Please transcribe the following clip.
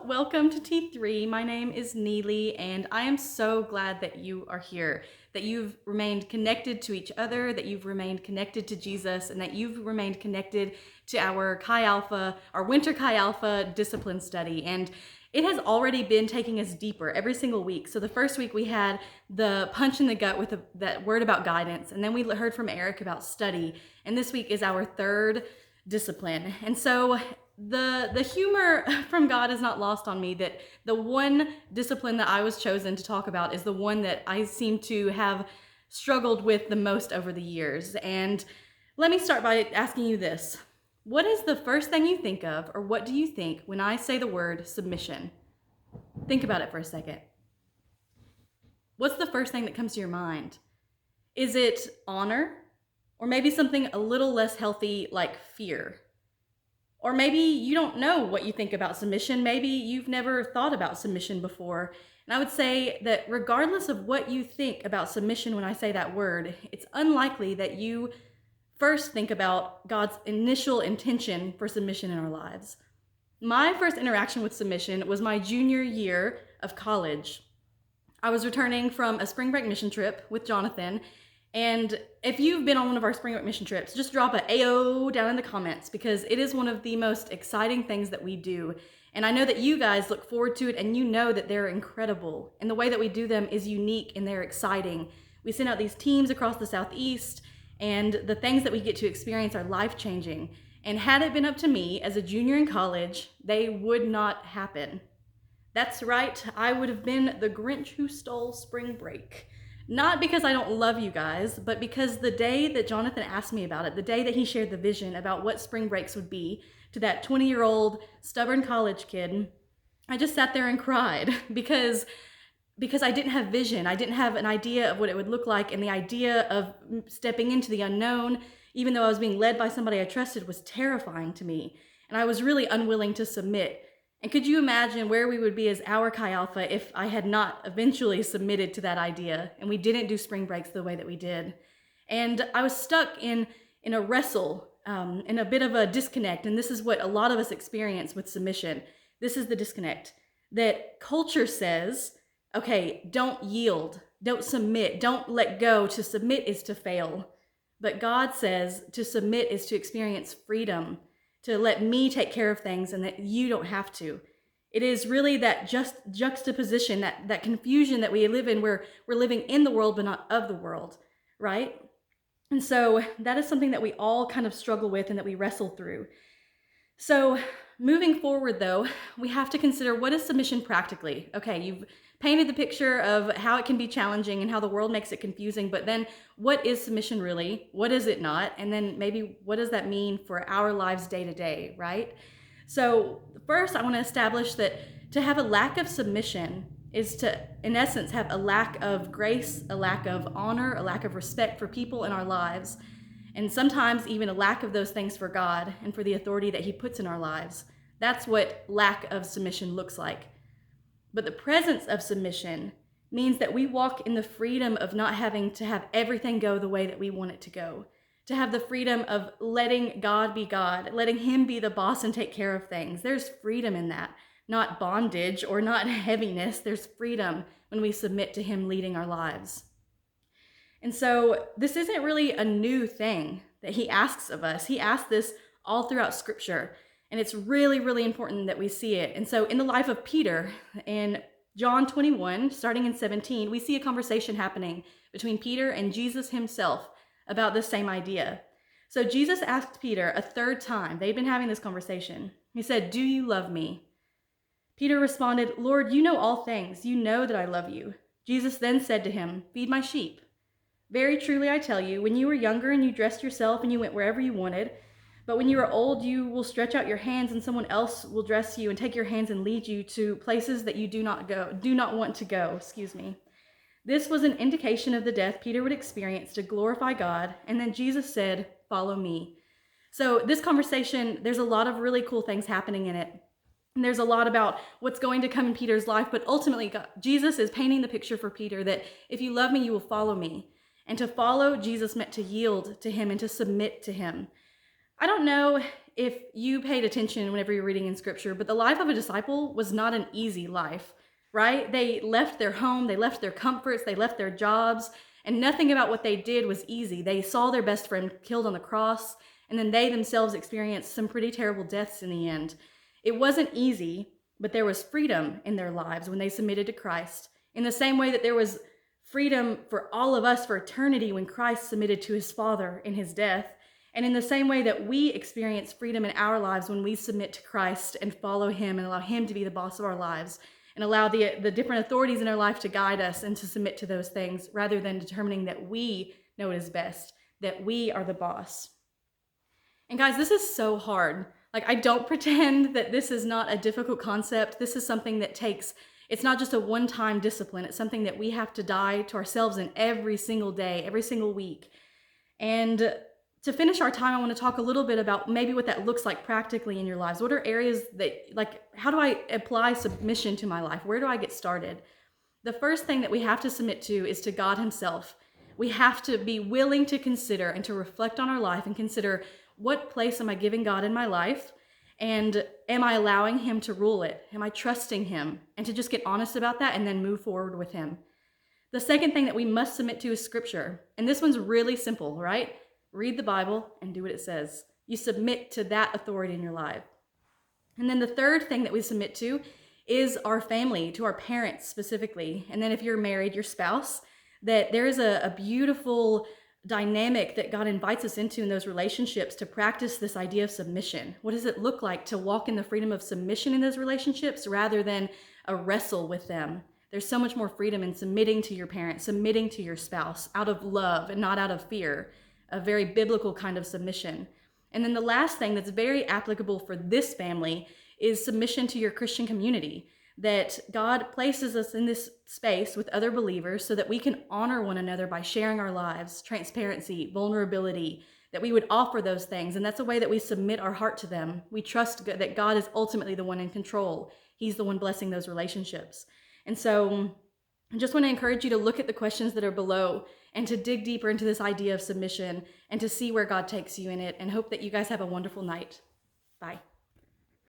welcome to T3. My name is Neely, and I am so glad that you are here, that you've remained connected to each other, that you've remained connected to Jesus, and that you've remained connected to our Chi Alpha, our Winter Chi Alpha discipline study. And it has already been taking us deeper every single week. So the first week we had the punch in the gut with that word about guidance, and then we heard from Eric about study, and this week is our third discipline. And so the humor from God is not lost on me that the one discipline that I was chosen to talk about is the one that I seem to have struggled with the most over the years. And let me start by asking you this. What is the first thing you think of, or what do you think when I say the word submission? Think about it for a second. What's the first thing that comes to your mind? Is it honor? Or maybe something a little less healthy like fear? Or maybe you don't know what you think about submission. Maybe you've never thought about submission before. And I would say that regardless of what you think about submission when I say that word, it's unlikely that you first think about God's initial intention for submission in our lives. My first interaction with submission was my junior year of college. I was returning from a spring break mission trip with Jonathan, and if you've been on one of our spring break mission trips, just drop a AO down in the comments because it is one of the most exciting things that we do. And I know that you guys look forward to it, and you know that they're incredible. And the way that we do them is unique and they're exciting. We send out these teams across the Southeast, and the things that we get to experience are life-changing. And had it been up to me as a junior in college, they would not happen. That's right, I would have been the Grinch who stole spring break. Not because I don't love you guys, but because the day that Jonathan asked me about it, the day that he shared the vision about what spring breaks would be to that 20-year-old stubborn college kid, I just sat there and cried because I didn't have vision. I didn't have an idea of what it would look like, and the idea of stepping into the unknown, even though I was being led by somebody I trusted, was terrifying to me. And I was really unwilling to submit. And could you imagine where we would be as our Chi Alpha if I had not eventually submitted to that idea and we didn't do spring breaks the way that we did? And I was stuck in a wrestle, in a bit of a disconnect. And this is what a lot of us experience with submission. This is the disconnect that culture says, okay, don't yield, don't submit, don't let go. To submit is to fail. But God says to submit is to experience freedom, to let me take care of things and that you don't have to. It is really that just juxtaposition, that confusion that we live in, where we're living in the world but not of the world, right? And so that is something that we all kind of struggle with and that we wrestle through. So moving forward though, we have to consider, what is submission practically? Okay, you've painted the picture of how it can be challenging and how the world makes it confusing, but then what is submission really? What is it not? And then maybe what does that mean for our lives day to day, right? So first I want to establish that to have a lack of submission is to, in essence, have a lack of grace, a lack of honor, a lack of respect for people in our lives, and sometimes even a lack of those things for God and for the authority that He puts in our lives. That's what lack of submission looks like. But the presence of submission means that we walk in the freedom of not having to have everything go the way that we want it to go. To have the freedom of letting God be God, letting Him be the boss and take care of things. There's freedom in that, not bondage or not heaviness. There's freedom when we submit to Him leading our lives. And so this isn't really a new thing that He asks of us. He asks this all throughout Scripture. And it's really, really important that we see it. And so in the life of Peter, in John 21, starting in 17, we see a conversation happening between Peter and Jesus Himself about the same idea. So Jesus asked Peter a third time. They've been having this conversation. He said, "Do you love me?" Peter responded, "Lord, you know all things. You know that I love you." Jesus then said to him, "Feed my sheep. Very truly I tell you, when you were younger and you dressed yourself and you went wherever you wanted, but when you are old, you will stretch out your hands and someone else will dress you and take your hands and lead you to places that you do not want to go. This was an indication of the death Peter would experience to glorify God. And then Jesus said, "Follow me." So this conversation, there's a lot of really cool things happening in it. And there's a lot about what's going to come in Peter's life, but ultimately Jesus is painting the picture for Peter that if you love me, you will follow me. And to follow Jesus meant to yield to Him and to submit to Him. I don't know if you paid attention whenever you're reading in scripture, but the life of a disciple was not an easy life, right? They left their home, they left their comforts, they left their jobs, and nothing about what they did was easy. They saw their best friend killed on the cross, and then they themselves experienced some pretty terrible deaths in the end. It wasn't easy, but there was freedom in their lives when they submitted to Christ. In the same way that there was freedom for all of us for eternity when Christ submitted to his Father in his death. And in the same way that we experience freedom in our lives when we submit to Christ and follow him and allow him to be the boss of our lives and allow the different authorities in our life to guide us and to submit to those things rather than determining that we know what is best, that we are the boss. And guys, this is so hard. Like, I don't pretend that this is not a difficult concept. This is something that it's not just a one-time discipline. It's something that we have to die to ourselves in every single day, every single week. And to finish our time, I want to talk a little bit about maybe what that looks like practically in your lives. What are areas that, like, how do I apply submission to my life? Where do I get started? The first thing that we have to submit to is to God himself. We have to be willing to consider and to reflect on our life and consider, what place am I giving God in my life? And am I allowing him to rule it? Am I trusting him? And to just get honest about that and then move forward with him. The second thing that we must submit to is scripture. And this one's really simple, right? Read the Bible and do what it says. You submit to that authority in your life. And then the third thing that we submit to is our family, to our parents specifically. And then if you're married, your spouse, that there is a beautiful dynamic that God invites us into in those relationships to practice this idea of submission. What does it look like to walk in the freedom of submission in those relationships rather than a wrestle with them? There's so much more freedom in submitting to your parents, submitting to your spouse out of love and not out of fear, a very biblical kind of submission. And then the last thing that's very applicable for this family is submission to your Christian community, that God places us in this space with other believers so that we can honor one another by sharing our lives, transparency, vulnerability, that we would offer those things. And that's a way that we submit our heart to them. We trust that God is ultimately the one in control. He's the one blessing those relationships. And so I just want to encourage you to look at the questions that are below and to dig deeper into this idea of submission and to see where God takes you in it, and hope that you guys have a wonderful night. Bye.